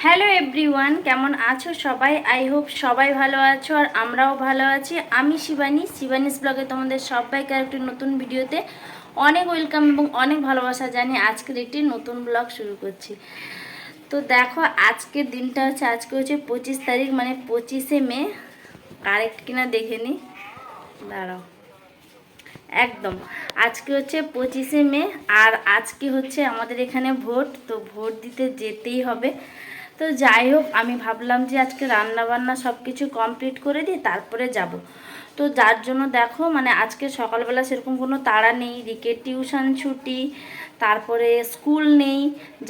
Hello everyone, কেমন আছো সবাই? আই হোপ সবাই ভালো আছো আর আমরাও ভালো আছি। আমি শিবানীস ব্লগে তোমাদের সবাইকে একটি নতুন ভিডিওতে অনেক ওয়েলকাম এবং অনেক ভালোবাসা জানিয়ে আজকের একটি নতুন ব্লগ শুরু করছি। তো দেখো, আজকের দিনটা হচ্ছে 25 তারিখ, মানে 25শে মে। কারেক্ট কিনা দেখে নি, দাঁড়াও। একদম আজকে হচ্ছে 25শে মে, আর আজকে হচ্ছে আমাদের এখানে ভোট, তো ভোট দিতে যেতেই হবে। তো যাই হোক, আমি ভাবলাম যে আজকে রান্না বান্না সব কিছু কমপ্লিট করে দিই, তারপরে যাব। তো যার জন্য দেখো, মানে আজকে সকালবেলা সেরকম কোনো তাড়া নেই, রিকের টিউশন ছুটি, তারপরে স্কুল নেই,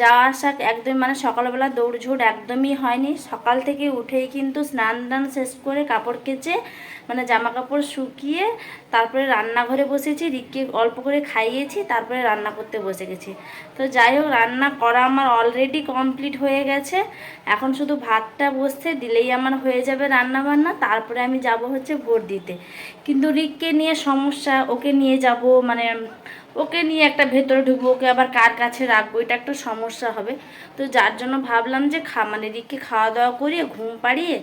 যাওয়া আসা একদম, মানে সকালবেলা দৌড়ঝোড় একদমই হয়নি। সকাল থেকে উঠেই কিন্তু স্নান দান শেষ করে কাপড় কেচে, মানে জামা কাপড় শুকিয়ে তারপরে রান্নাঘরে বসেছি, রিককে অল্প করে খাইয়েছি, তারপরে রান্না করতে বসে গেছি। তো যাই হোক, রান্না করা আমার অলরেডি কমপ্লিট হয়ে গেছে। এখন শুধু ভাতটা বসতে দিলেই আমার হয়ে যাবে রান্না বান্না, তারপরে আমি যাব হচ্ছে ভোট দিতে। কিন্তু রিককে নিয়ে সমস্যা, ওকে নিয়ে যাব, মানে ওকে নিয়ে একটা ভেতরে ঢুকবো, ওকে আবার কার কাছে রাখবো, এটা একটা সমস্যা হবে। তো যার জন্য ভাবলাম যে মানে রিককে খাওয়া দাওয়া করিয়ে ঘুম পাড়িয়ে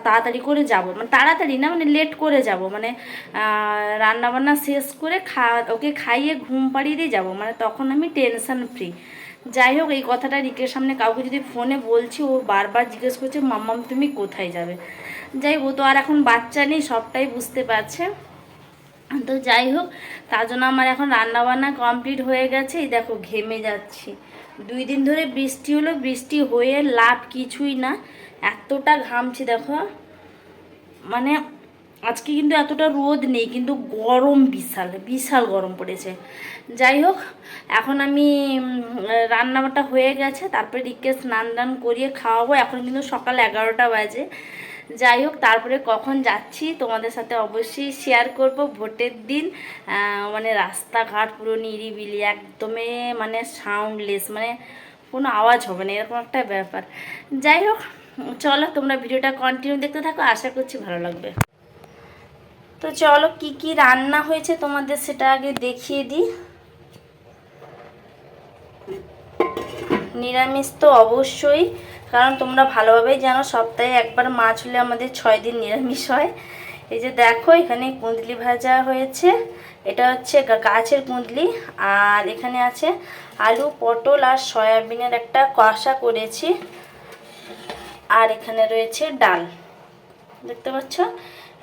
তাড়াতাড়ি করে যাব, মানে তাড়াতাড়ি না, মানে লেট করে যাব, মানে রান্নাবান্না শেষ করে ওকে খাইয়ে ঘুম পাড়িয়ে দিয়ে যাবো, মানে তখন আমি টেনশন ফ্রি। যাই হোক, এই কথাটা রিকের সামনে কাউকে যদি ফোনে বলছি, ও বারবার জিজ্ঞেস করছে মাম্মাম তুমি কোথায় যাবে। যাই হোক, ও তো আর এখন বাচ্চা নেই, সবটাই বুঝতে পারছে। তো যাই হোক, তার জন্য আমার এখন রান্নাবান্না কমপ্লিট হয়ে গেছে। এই দেখো, ঘেমে যাচ্ছি। 2 দিন ধরে বৃষ্টি হলো, বৃষ্টি হয়ে লাভ কিছুই না, এতটা ঘামছি দেখো। মানে আজকে কিন্তু এতটা রোদ নেই, কিন্তু গরম বিশাল বিশাল গরম পড়েছে। যাই হোক, এখন আমি রান্নাটা হয়ে গেছে, তারপরে রিককে স্নান দান করিয়ে খাওয়াবো। এখন কিন্তু সকাল 11টা বাজে। যাই হোক, তারপরে কখন যাচ্ছি তোমাদের সাথে অবশ্যই শেয়ার করব। ভোটের দিন মানে রাস্তাঘাট পুরো নিরিবিলি, একদমই মানে সাউন্ডলেস, মানে কোনো আওয়াজ হবে না, এরকম একটা ব্যাপার। যাই হোক, চলো তোমরা ভিডিওটা কন্টিনিউ দেখতে থাকো, আশা করছি ভালো লাগবে। তো চলো, কি কি রান্না হয়েছে তোমাদের সেটা আগে দেখিয়ে দিই। নিরামিষ তো অবশ্যই, কারণ তোমরা ভালোভাবেই জানো সপ্তাহে একবার মাছ হলে আমাদের 6 দিন নিরামিষ হয়। এই যে দেখো, এখানে কুঁদলি ভাজা হয়েছে, এটা হচ্ছে গাছের কুঁদলি। আর এখানে আছে আলু, পটল আর সয়াবিনের একটা কষা করেছি। আর এখানে রয়েছে ডাল, দেখতে পাচ্ছ,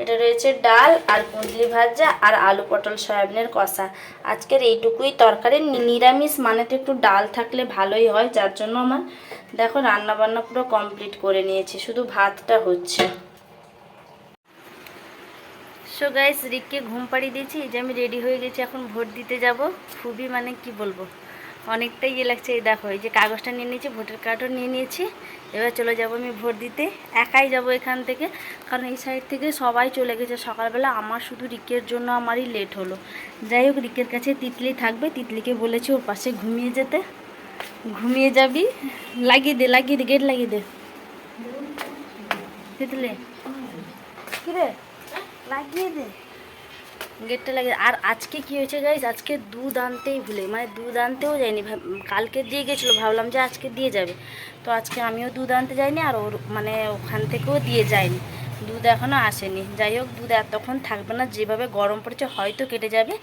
এটা রয়েছে ডাল আর কুঁদলি ভাজা আর আলু পটল সয়াবিনের কষা। আজকের এইটুকুই তরকারি। নিরামিষ মানে তো একটু ডাল থাকলে ভালোই হয়, যার জন্য আমার দেখো রান্না বান্না পুরো কমপ্লিট করে নিয়েছি, শুধু ভাতটা হচ্ছে। সো গাইস, রিককে ঘুম পাড়িয়ে দিয়েছি, এই যে আমি রেডি হয়ে গেছি, এখন ভোট দিতে যাব। খুবই মানে কি বলবো, অনেকটাই ইয়ে লাগছে। এই দেখো, এই যে কাগজটা নিয়ে নিয়েছি, ভোটার কার্ডও নিয়ে নিয়েছি। এবার চলে যাব আমি ভোট দিতে। একাই যাব এখান থেকে, কারণ এই সাইড থেকে সবাই চলে গেছে সকালবেলা, আমার শুধু রিকের জন্য আমারই লেট হলো। যাই হোক, রিকের কাছে তিতলি থাকবে, তিতলিকে বলেছি ওর পাশে ঘুমিয়ে যেতে। ঘুমিয়ে যাবি, লাগিয়ে দে লাগিয়ে দে, গেট লাগিয়ে দে তিতলি, কিরে লাগিয়ে দে গেটটা লাগে। আর আজকে কি হয়েছে গাইজ, আজকে দুধ আনতেই ভুলে, মানে দুধ আনতেও যায়নি। কালকে দিয়ে গেছিলো, ভাবলাম যে আজকে দিয়ে যাবে, তো আজকে আমিও দুধ আনতে যাইনি, আর ওর মানে ওখান থেকেও দিয়ে যায়নি, দুধ এখনও আসেনি। যাই হোক, দুধ এতক্ষণ থাকবে না, যেভাবে গরম পড়েছে হয়তো কেটে যাবে।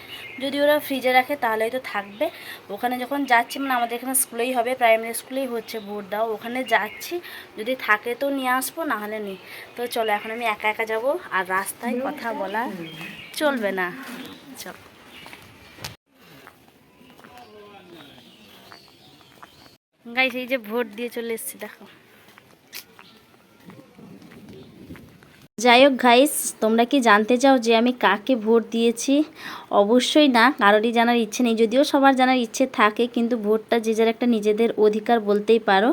যদি ওরা ফ্রিজে রাখে তাহলে হয়তো থাকবে। ওখানে যখন যাচ্ছি, মানে আমাদের এখানে স্কুলেই হবে, প্রাইমারি স্কুলেই হচ্ছে ভোট দাও, ওখানে যাচ্ছি, যদি থাকে তো নিয়ে আসবো, না হলে নেই। তো চলো, এখন আমি একা একা যাবো, আর রাস্তায় কথা বলা চলবে না। চল গাইস, এই যে ভোট দিয়ে চলে এসেছি, দেখো। যাই হোক গাইস, তোমরা কি জানতে চাও যে আমি কাকে ভোট দিয়েছি? অবশ্যই না, কারোরই জানার ইচ্ছে নেই, যদিও সবার জানার ইচ্ছে থাকে, কিন্তু ভোটটা যে যার একটা নিজেদের অধিকার বলতেই পারো।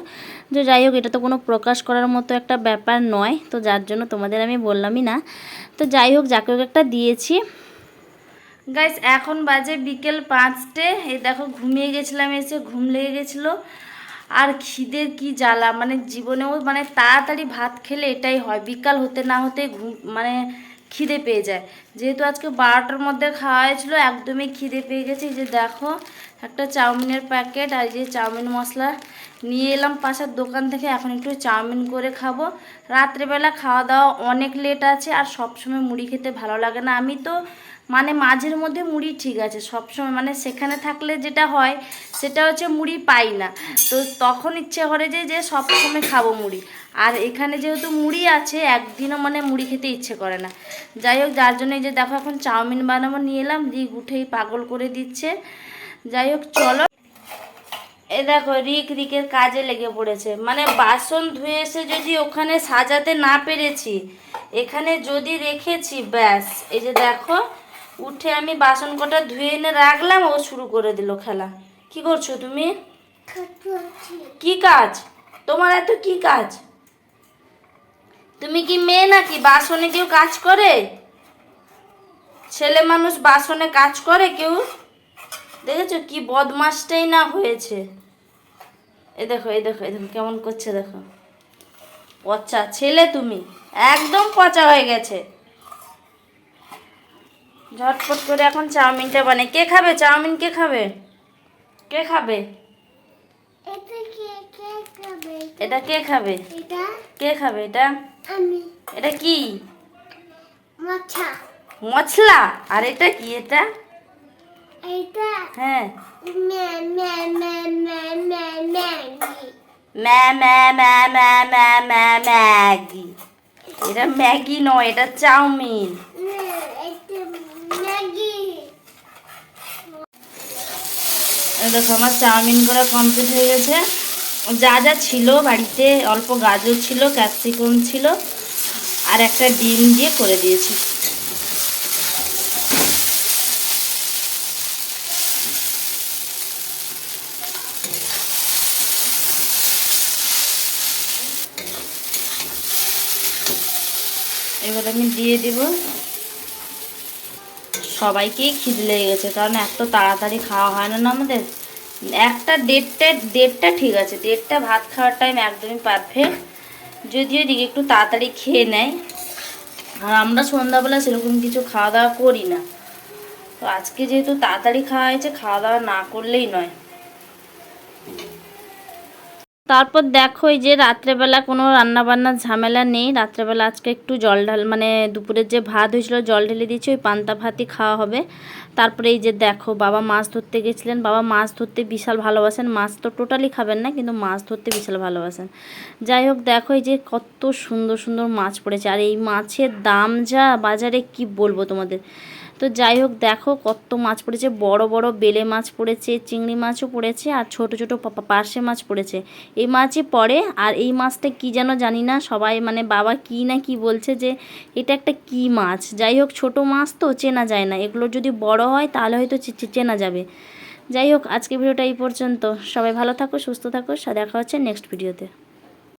তো যাই হোক, এটা তো কোনো প্রকাশ করার মতো একটা ব্যাপার নয়, তো যার জন্য তোমাদের আমি বললামই না। তো যাই হোক, যাকে হোক একটা দিয়েছি। গাইস, এখন বাজে বিকেল 5টে। এই দেখো, ঘুমিয়ে গেছিলাম, এসে ঘুম লেগে গেছিলো। আর খিদের কি জ্বালা, মানে জীবনেও মানে তাড়াতাড়ি ভাত খেলে এটাই হয়, বিকাল হতে না হতে ঘুম মানে খিদে পেয়ে যায়। যেহেতু আজকে 12টার মধ্যে খাওয়া হয়েছিলো, একদমই খিদে পেয়ে গেছে। এই যে দেখো, একটা চাউমিনের প্যাকেট আর যে চাউমিন মশলা নিয়ে এলাম পাশের দোকান থেকে। এখন একটু চাউমিন করে খাবো। রাত্রেবেলা খাওয়া দাওয়া অনেক লেট আছে, আর সবসময় মুড়ি খেতে ভালো লাগে না। আমি তো মানে মাঝের মধ্যে মুড়ি ঠিক আছে, সবসময় মানে সেখানে থাকলে যেটা হয় সেটা হচ্ছে মুড়ি পাই না, তো তখন ইচ্ছে করে যে সবসময় খাবো মুড়ি। আর এখানে যেহেতু মুড়ি আছে, একদিনও মানে মুড়ি খেতে ইচ্ছে করে না। যাই হোক, যার জন্য এই যে দেখো এখন চাউমিন বানাবো নিয়ে এলাম, রিক উঠেই পাগল করে দিচ্ছে। যাই হোক চলো, এ দেখো রিকের কাজে লেগে পড়েছে। মানে বাসন ধুয়ে এসে যদি ওখানে সাজাতে না পেরেছি, এখানে যদি রেখেছি ব্যাস, এই যে দেখো উঠে আমি বাসন কটা ধুয়ে এনে রাখলাম, ও শুরু করে দিল খেলা। কি করছো তুমি? কি কাজ তোমার? এত কি কাজ? তুমি কি মেয়ে নাকি? বাসনে কেউ কাজ করে? ছেলে মানুষ বাসনে কাজ করে কেউ? দেখেছো কি বদমাসটাই না হয়েছে। এই দেখো এই দেখো এই দেখো কেমন করছে দেখো। পচা ছেলে তুমি, একদম পচা হয়ে গেছে। ঝটপট করে এখন চাউমিনটা বানাই। কে খাবে চাউমিন? কে খাবে? কে খাবে এটা? কে খাবে? কে খাবে এটা? এটা কি মশলা? আর এটা কি? এটা হ্যাঁ ম্যাগি। এটা ম্যাগি নয়, এটা চাউমিন। দেখো আমার চাউমিন করা কমপ্লিট হয়ে গেছে। যা যা ছিল বাড়িতে, অল্প গাজর ছিল, ক্যাপসিকাম ছিল, আর একটা ডিম দিয়ে করে দিয়েছি। এবার আমি দিয়ে দিব। সবাইকেই খিদে লেগে গেছে, কারণ এত তাড়াতাড়ি খাওয়া হয় না আমাদের। একটা দেড়টা ঠিক আছে, দেড়টা ভাত খাওয়ার টাইম একদমই পারফেক্ট। যদিও দিকে একটু তাড়াতাড়ি খেয়ে নেয়, আর আমরা সন্ধ্যাবেলা সেরকম কিছু খাওয়া দাওয়া করি না। তো আজকে যেহেতু তাড়াতাড়ি খাওয়া হয়েছে, খাওয়া দাওয়া না করলেই নয়। তারপর দেখো এই যে রাত্রেবেলা কোনো রান্নাবান্নার ঝামেলা নেই। রাত্রেবেলা আজকে একটু জল ঢাল, মানে দুপুরের যে ভাত হয়েছিল জল ঢেলে দিয়েছি, ওই পান্তা ভাতই খাওয়া হবে। তারপরে এই যে দেখো বাবা মাছ ধরতে গেছিলেন। বাবা মাছ ধরতে বিশাল ভালোবাসেন, মাছ তো টোটালি খাবেন না, কিন্তু মাছ ধরতে বিশাল ভালোবাসেন। যাই হোক দেখো এই যে কত সুন্দর সুন্দর মাছ পড়েছে, আর এই মাছের দাম যা বাজারে কি বলবো তোমাদের। তো যাই হোক দেখো কত মাছ পড়েছে, বড় বড় বেলে মাছ পড়েছে, চিংড়ি মাছও পড়েছে, আর ছোট ছোট পার্শে মাছ পড়েছে। এই মাছই পড়ে। আর এই মাছটা কি যেন জানি না, সবাই মানে বাবা কি না কি বলছে যে এটা একটা কি মাছ। যাই হোক ছোট মাছ তো চেনা যায় না, এগুলো যদি বড় হয় তাহলে হয়তো চেনা যাবে। যাই হোক আজকে ভিডিওটা এই পর্যন্ত। সবাই ভালো থাকো, সুস্থ থাকো, দেখা হচ্ছে নেক্সট ভিডিওতে।